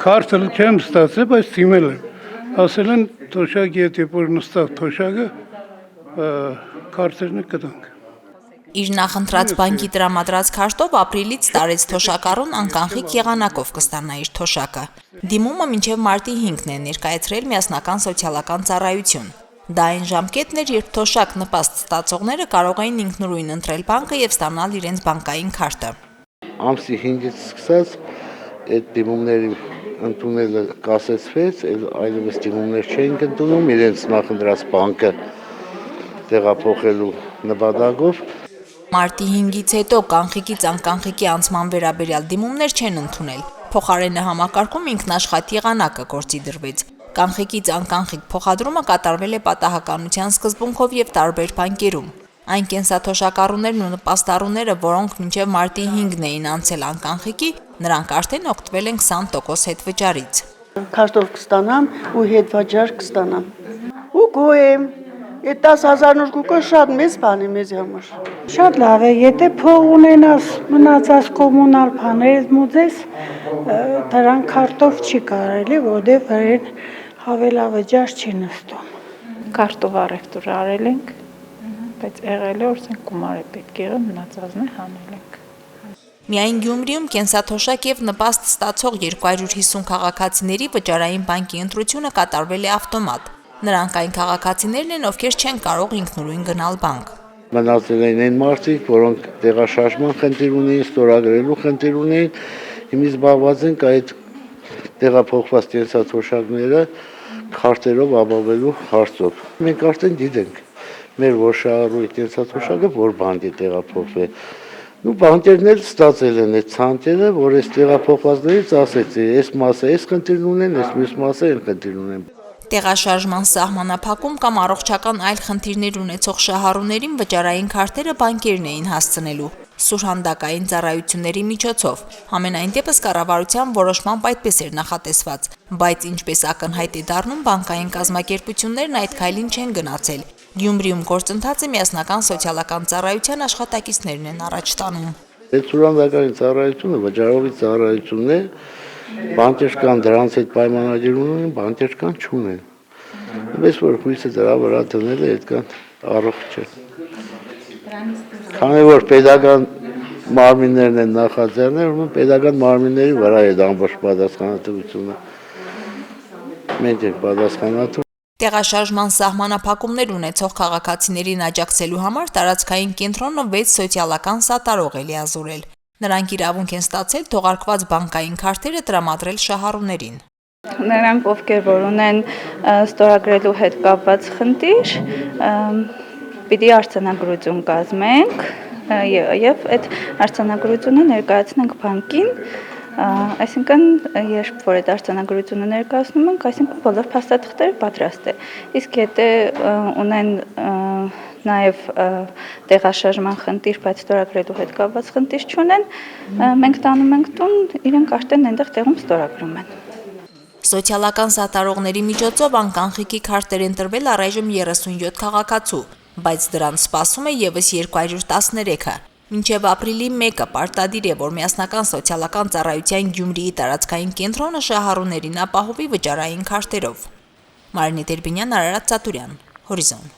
Քարտը չեմ ստացել, բայց դիմել եմ։ Ասել են թոշակի հետ երբ որ նստավ թոշակը, քարտերն կտանք։ Իր նախընտրած բանկի տրամադրած քարտով ապրիլից տարեց թոշակառուն անկանխիկ եղանակով կստանա իր թոշակը։ Դիմումը մինչև մարտի 5-ն է ներկայացրել Միասնական սոցիալական ծառայություն։ Դա այն ժամկետն էր, երբ թոշակ նպաստ ստացողները կարող էին ինքնուրույն ընտրել բանկը եւ ստանալ իրենց բանկային քարտը։ Ամսի 5-ից սկսած այդ դիմումների ընդունելը կասեցվեց, այլևս դիմումներ չէին ընդունում իրենց նախընտրած բանկը տեղափոխելու նպատակով։ Մարտի 5-ից հետո կանխիկից անկանխիկի անցման վերաբերյալ դիմումներ չեն ընդունել։ Փոխարենը համակարգում ինքնաշխատ եղանակը գործի դրվեց։ Կանխիկից անկանխիկ փոխադրումը կատարվել է պատահականության սկզբունքով եւ տարբեր բանկերում։ Այն կենսաթոշակառուներն ու նպաստառուները, որոնք մինչև մարտի 5-ն էին անցել անկանխիկի, նրանք արդեն օգտվել են 20% հետվճարից։ Քարտով կստանամ ու հետվճար կստանամ։ Ու գոհ Այդ 10,000 գուկը շատ մեծ բան է մեզ համար։ Շատ լավ է, եթե փող ունենաս մնացած կոմունալ բաներից մուծես, դրանք քարտով չի կարելի, որտեղ վրան հավելավճար չի նստում։ Քարտով առևտուր արել ենք, բայց եղել է օրսենք գումար է պետք եղել, մնացածն է հանել ենք։ Միայն Գյումրիում կենսաթոշակ եւ նպաստ ստացող 250 քաղաքացիների վճարային բանկի ընտրությունը կատարվել է ավտոմատ։ Նրանք այն քաղաքացիներն են, ովքեր չեն կարող ինքնուրույն գնալ բանկ։ Մնացել են այն մարդիկ, որոնք տեղաշարժման խնդիր ունեին, ստորագրելու խնդիր ունեին, հիմա զբաղված ենք այդ տեղափոխված կենսաթոշակները քարտերով ապավելու հարցով։ Մենք արդեն գիտենք, մեր որ շահառուի կենսաթոշակը որ բանկի տեղափոխվել։ Ու բանկերն էլ ստացել են այդ ցանցերը, որ այս տեղափոխվածներից ասեցի, այս մասը այս խնդիրն ունեն, այս մյուս մասը այն խնդիրն ունեն։ Տեղաշարժման սահմանափակում կամ առողջական այլ խնդիրներ ունեցող շահառուներին վճարային քարտերը բանկերն էին հասցնելու սուրհանդակային ծառայությունների միջոցով։ Համենայն դեպս կառավարության որոշմամբ այդպես էր նախատեսված, բայց ինչպես ակնհայտ է դառնում, բանկային կազմակերպություններն այդ քայլին չեն գնացել։ Գյումրիում գործընթացը Միասնական սոցիալական ծառայության աշխատակիցներն են առաջ տանում։ Այդ սուրհանդակային ծառայությունը վճարողի ծառայությունն է, բանկեր կան դրանց հետ պայմանագիր ունեն, բանկեր կան չունեն։ Բայց որ հույսը դրա վրա դնել է, այդքան առողջ չէ։ Քանի որ պետական մարմիններն են նախաձեռնել, ուրեմն պետական մարմինների վրա է ամբողջ պատասխանատվությունը։ Մենք ենք պատասխանատու։ Տեղաշարժման սահմանափակումներ ունեցող քաղաքացիներին աջակցելու համար տարածքային կենտրոնը 6 սոցիալական սատարող է լիազորել։ Նրանք իրավունք են ստացել թողարկված բանկային քարտերը տրամադրել շահառուներին։ Նրանք, ովքեր որ ունեն ստորագրելու հետ կապված խնդիր, պիտի արձանագրություն կազմենք եւ այդ արձանագրությունը ներկայացնենք բանկին, այսինքն երբ որ այդ արձանագրությունը ներկայացնում ենք, այսինքն բոլոր փաստաթղթերը պատրաստ է։ Իսկ եթե ունեն նաև տեղաշարժման խնդիր, բայց ստորագրելու հետ կապված խնդիր չունեն, մենք տանում ենք տուն, իրենք արդեն այնտեղ տեղում ստորագրում են։ Սոցիալական սատարողների միջոցով անկանխիկի քարտեր են տրվել առայժմ 37 քաղաքացու, բայց դրանց սպասում է եւս 213-ը։ Մինչև ապրիլի 1-ը պարտադիր է, որ Միասնական սոցիալական ծառայության Գյումրիի տարածքային կենտրոնը շահառուներին ապահովի վճարային քարտերով։ Մարինե Տերբինյան, Արարատ Ծատուրյան, Հորիզոն։